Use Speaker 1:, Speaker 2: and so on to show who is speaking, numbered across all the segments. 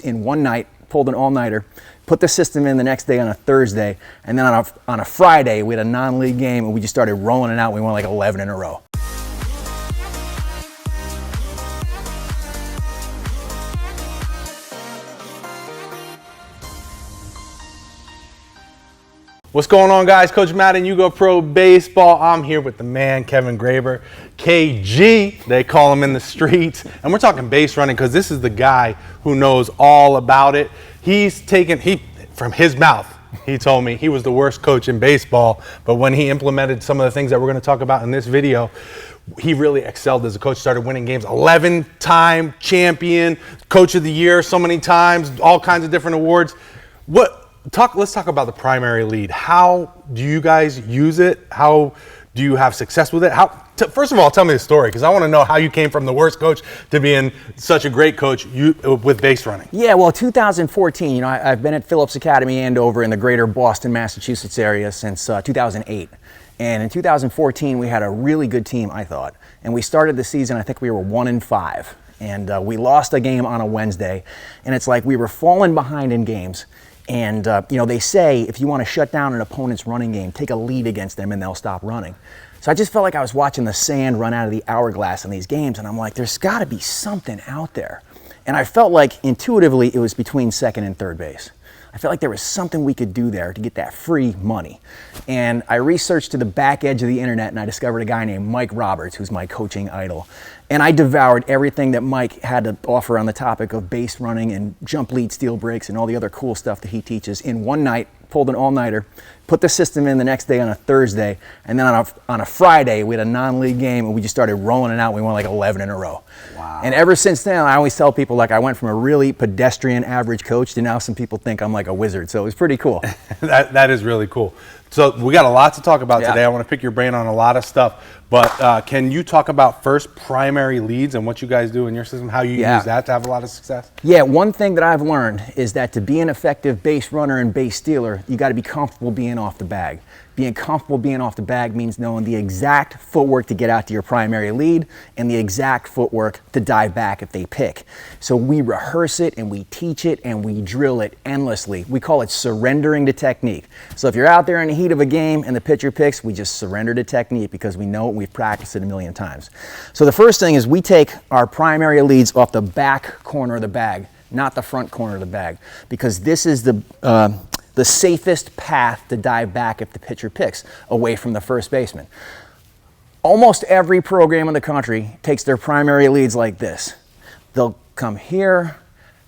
Speaker 1: in one night, pulled an all-nighter, put the system in the next day on a Thursday, and then on a Friday, we had a non-league game, and we just started rolling it out. We won like 11 in a row.
Speaker 2: What's going on, guys? Coach Matt and YouGoProBaseball. I'm here with the man, Kevin Graber, KG, they call him in the streets. And we're talking base running because this is the guy who knows all about it. From his mouth, he told me he was the worst coach in baseball, but when he implemented some of the things that we're going to talk about in this video, he really excelled as a coach, started winning games, 11-time champion, coach of the year so many times, all kinds of different awards. Let's talk about the primary lead. How do you guys use it? How do you have success with it? First of all, tell me the story, because I want to know how you came from the worst coach to being such a great coach with base running.
Speaker 1: Yeah, well, 2014, I've been at Phillips Academy, Andover, in the greater Boston, Massachusetts area since 2008. And in 2014, we had a really good team, I thought. And we started the season, I think we were 1-5. And we lost a game on a Wednesday. And it's like we were falling behind in games. And, they say if you want to shut down an opponent's running game, take a lead against them and they'll stop running. So I just felt like I was watching the sand run out of the hourglass in these games. And I'm like, there's got to be something out there. And I felt like intuitively it was between second and third base. I felt like there was something we could do there to get that free money. And I researched to the back edge of the internet, and I discovered a guy named Mike Roberts, who's my coaching idol. And I devoured everything that Mike had to offer on the topic of base running and jump lead steal breaks and all the other cool stuff that he teaches in one night, pulled an all-nighter, put the system in the next day on a Thursday, and then on a Friday, we had a non-league game, and we just started rolling it out. We won like 11 in a row. Wow. And ever since then, I always tell people, like, I went from a really pedestrian average coach to now some people think I'm like a wizard. So it was pretty cool.
Speaker 2: That is really cool. So we got a lot to talk about today. I want to pick your brain on a lot of stuff. But can you talk about first primary leads and what you guys do in your system, how you use that to have a lot of success?
Speaker 1: Yeah, one thing that I've learned is that to be an effective base runner and base stealer, you got to be comfortable being off the bag. Being comfortable being off the bag means knowing the exact footwork to get out to your primary lead and the exact footwork to dive back if they pick. So we rehearse it and we teach it and we drill it endlessly. We call it surrendering to technique. So if you're out there in the heat of a game and the pitcher picks, we just surrender to technique because we know it and we've practiced it a million times. So the first thing is we take our primary leads off the back corner of the bag, not the front corner of the bag, because this is the safest path to dive back if the pitcher picks, away from the first baseman. Almost every program in the country takes their primary leads like this. They'll come here,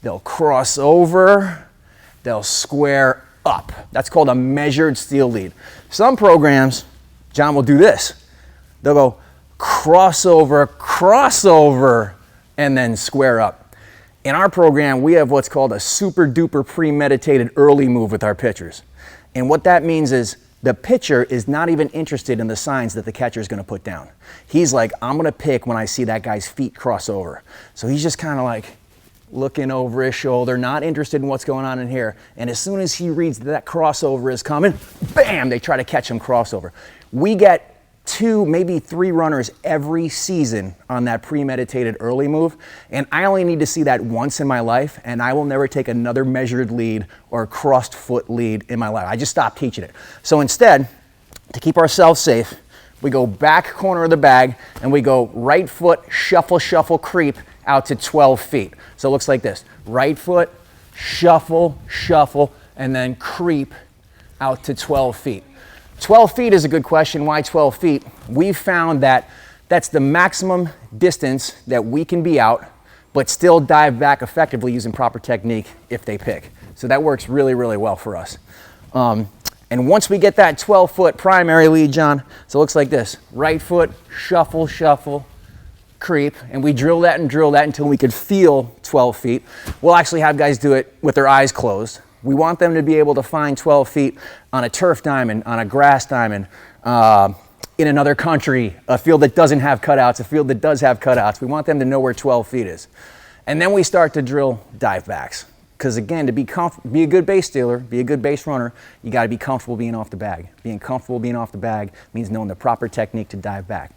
Speaker 1: they'll cross over, they'll square up. That's called a measured steal lead. Some programs, John, will do this. They'll go crossover, crossover, and then square up. In our program, we have what's called a super duper premeditated early move with our pitchers. And what that means is the pitcher is not even interested in the signs that the catcher is going to put down. He's like, I'm going to pick when I see that guy's feet cross over. So he's just kind of like looking over his shoulder, not interested in what's going on in here. And as soon as he reads that crossover is coming, bam, they try to catch him crossover. We get 2, maybe 3 runners every season on that premeditated early move, and I only need to see that once in my life, and I will never take another measured lead or crossed foot lead in my life. I just stopped teaching it. So instead, to keep ourselves safe, we go back corner of the bag and we go right foot, shuffle, shuffle, creep out to 12 feet. So it looks like this: right foot, shuffle, shuffle, and then creep out to 12 feet. 12 feet is a good question. Why 12 feet? We've found that that's the maximum distance that we can be out, but still dive back effectively using proper technique if they pick. So that works really, really well for us. And once we get that 12-foot primary lead, John, so it looks like this: right foot, shuffle, shuffle, creep, and we drill that until we could feel 12 feet. We'll actually have guys do it with their eyes closed. We want them to be able to find 12 feet on a turf diamond, on a grass diamond, in another country, a field that doesn't have cutouts, a field that does have cutouts. We want them to know where 12 feet is. And then we start to drill dive backs. Because again, to be a good base stealer, be a good base runner, you got to be comfortable being off the bag. Being comfortable being off the bag means knowing the proper technique to dive back.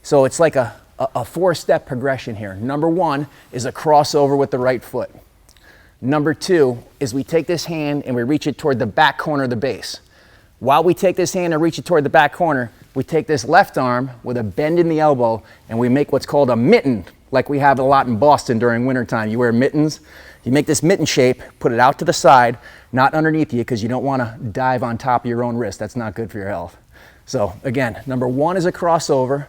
Speaker 1: So it's like a 4-step progression here. Number 1 is a crossover with the right foot. Number 2 is we take this hand and we reach it toward the back corner of the base. While we take this hand and reach it toward the back corner, we take this left arm with a bend in the elbow and we make what's called a mitten, like we have a lot in Boston during wintertime. You wear mittens. You make this mitten shape, put it out to the side, not underneath you, because you don't want to dive on top of your own wrist. That's not good for your health. So again, number 1 is a crossover.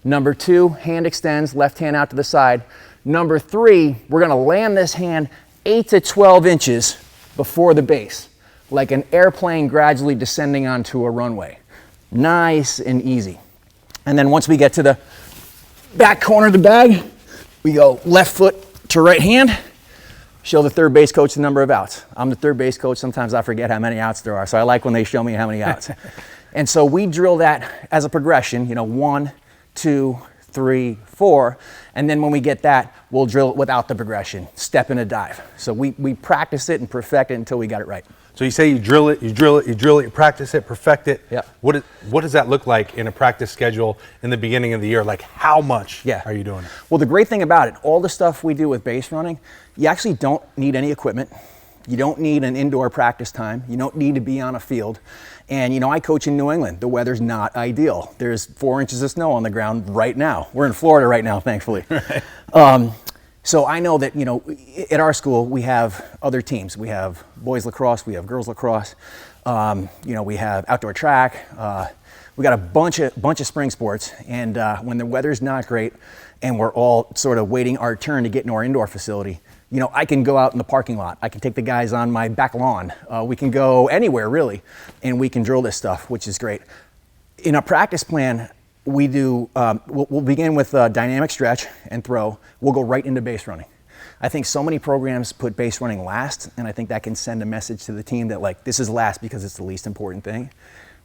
Speaker 1: Number 2, hand extends, left hand out to the side. Number 3, we're going to land this hand 8 to 12 inches before the base, like an airplane gradually descending onto a runway. Nice and easy. And then once we get to the back corner of the bag, we go left foot to right hand, show the third base coach the number of outs. I'm the third base coach. Sometimes I forget how many outs there are, so I like when they show me how many outs. And so we drill that as a progression, 1, 2, 3, 4, and then when we get that, we'll drill it without the progression, step in a dive. So we practice it and perfect it until we got it right.
Speaker 2: So you say you drill it, you practice it, perfect it.
Speaker 1: Yep.
Speaker 2: What does that look like in a practice schedule in the beginning of the year? Like how much are you doing it?
Speaker 1: Well, the great thing about it, all the stuff we do with base running, you actually don't need any equipment. You don't need an indoor practice time. You don't need to be on a field. And I coach in New England. The weather's not ideal. There's 4 inches of snow on the ground right now. We're in Florida right now, thankfully. Right. So I know that, at our school, we have other teams. We have boys lacrosse, we have girls lacrosse, we have outdoor track. We got a bunch of spring sports. And when the weather's not great and we're all sort of waiting our turn to get into our indoor facility, I can go out in the parking lot. I can take the guys on my back lawn. We can go anywhere, really, and we can drill this stuff, which is great. In a practice plan, we do, we'll begin with dynamic stretch and throw. We'll go right into base running. I think so many programs put base running last, and I think that can send a message to the team that, like, this is last because it's the least important thing.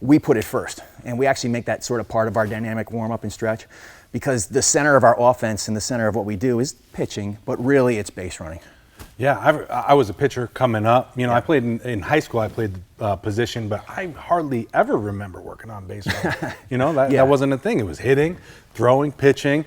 Speaker 1: We put it first, and we actually make that sort of part of our dynamic warm-up and stretch, because the center of our offense and the center of what we do is pitching, but really it's base running.
Speaker 2: Yeah, I was a pitcher coming up. I played in high school. I played position, but I hardly ever remember working on base running. That wasn't a thing. It was hitting, throwing, pitching,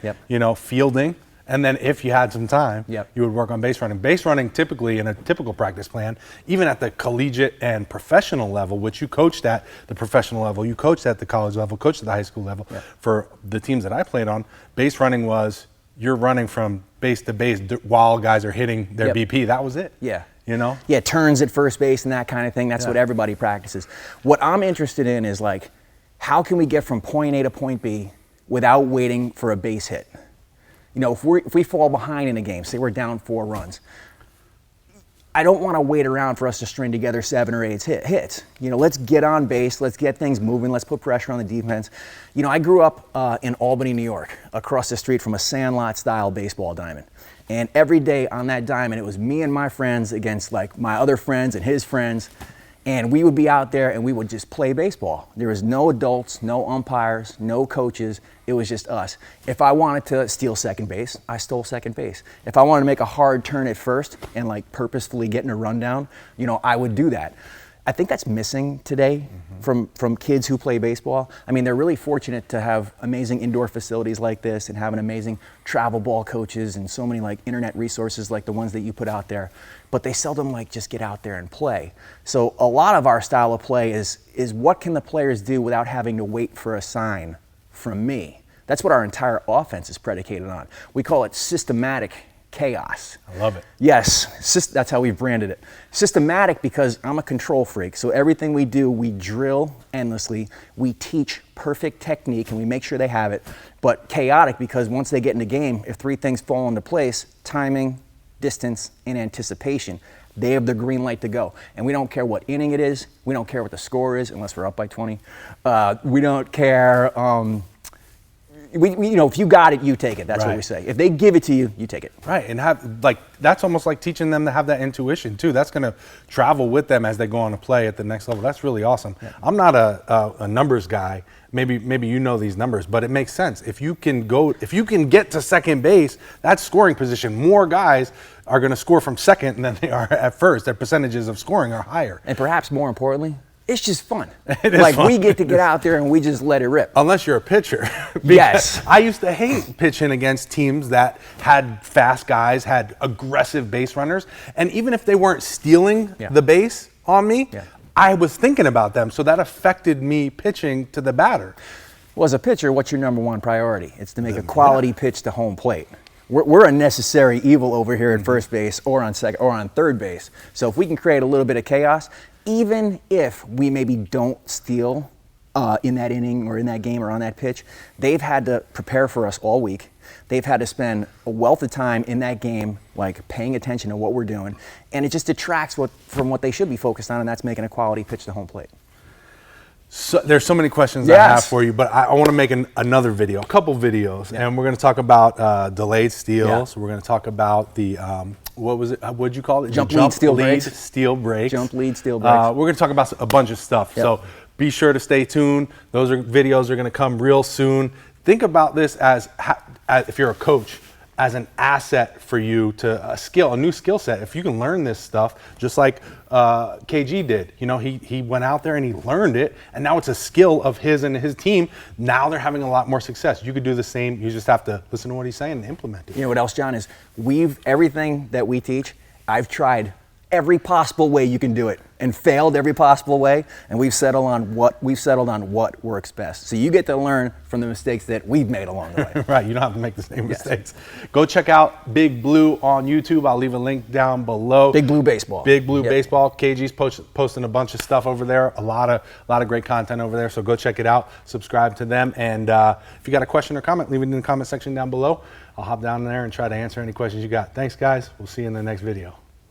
Speaker 2: fielding. And then if you had some time, you would work on base running. Base running typically in a typical practice plan, even at the collegiate and professional level, which you coached at the professional level, you coached at the college level, coached at the high school level. For the teams that I played on, base running was you're running from base to base while guys are hitting their BP. That was it.
Speaker 1: Yeah.
Speaker 2: Yeah,
Speaker 1: turns at first base and that kind of thing. That's what everybody practices. What I'm interested in is, like, how can we get from point A to point B without waiting for a base hit? If we fall behind in a game, say we're down 4 runs, I don't want to wait around for us to string together 7 or 8 hits. Let's get on base, let's get things moving, let's put pressure on the defense. I grew up in Albany, New York, across the street from a sandlot-style baseball diamond. And every day on that diamond, it was me and my friends against, like, my other friends and his friends. And we would be out there and we would just play baseball. There was no adults, no umpires, no coaches. It was just us. If I wanted to steal second base, I stole second base. If I wanted to make a hard turn at first and, like, purposefully getting a rundown, I would do that. I think that's missing today from kids who play baseball. I mean, they're really fortunate to have amazing indoor facilities like this and having amazing travel ball coaches and so many, like, internet resources like the ones that you put out there. But they seldom, like, just get out there and play. So a lot of our style of play is what can the players do without having to wait for a sign from me? That's what our entire offense is predicated on. We call it systematic chaos.
Speaker 2: I love it.
Speaker 1: Yes, that's how we've branded it. Systematic because I'm a control freak. So everything we do, we drill endlessly. We teach perfect technique and we make sure they have it. But chaotic because once they get in the game, if 3 things fall into place, timing, distance, and anticipation, they have the green light to go. And we don't care what inning it is. We don't care what the score is unless we're up by 20. We don't care. If you got it, you take it. That's what we say. If they give it to you, you take it.
Speaker 2: Right, and that's almost like teaching them to have that intuition too. That's going to travel with them as they go on to play at the next level. That's really awesome. Yeah. I'm not a numbers guy. Maybe these numbers, but it makes sense. If you can get to second base, that's scoring position. More guys are going to score from second than they are at first. Their percentages of scoring are higher.
Speaker 1: And perhaps more importantly, It's just fun.
Speaker 2: It is
Speaker 1: like
Speaker 2: fun.
Speaker 1: we get to get out there and we just let it rip.
Speaker 2: Unless you're a pitcher.
Speaker 1: Yes.
Speaker 2: I used to hate pitching against teams that had fast guys, had aggressive base runners, and even if they weren't stealing the base on me, I was thinking about them, so that affected me pitching to the batter.
Speaker 1: Well, as a pitcher, what's your number one priority? It's to make a quality pitch to home plate. We're a necessary evil over here at first base or on second or on third base. So if we can create a little bit of chaos, even if we maybe don't steal in that inning or in that game or on that pitch, they've had to prepare for us all week. They've had to spend a wealth of time in that game, like paying attention to what we're doing, and it just detracts from what they should be focused on, and that's making a quality pitch to home plate.
Speaker 2: So, there's so many questions I have for you, but I want to make another video, a couple videos, and we're going to talk about delayed steals. We're going to talk about the what was it? What'd you call it?
Speaker 1: Jump lead steal breaks.
Speaker 2: Jump lead steal breaks.
Speaker 1: We're
Speaker 2: going to talk about a bunch of stuff. So be sure to stay tuned. Those videos are going to come real soon. Think about this as if you're a coach, as an asset for you to a new skill set. If you can learn this stuff, just like KG did, you know, he went out there and he learned it, and now it's a skill of his and his team. Now they're having a lot more success. You could do the same. You just have to listen to what he's saying and implement it.
Speaker 1: You know what else, John, is everything that we teach, I've tried every possible way you can do it and failed every possible way, and we've settled on what works best. So you get to learn from the mistakes that we've made along the way.
Speaker 2: Right, you don't have to make the same mistakes. Go check out Big Blue on YouTube. I'll leave a link down below.
Speaker 1: Big Blue Baseball.
Speaker 2: Big Blue Baseball. KG's posting a bunch of stuff over there. A lot of great content over there. So go check it out. Subscribe to them. And if you got a question or comment, leave it in the comment section down below. I'll hop down there and try to answer any questions you got. Thanks, guys. We'll see you in the next video.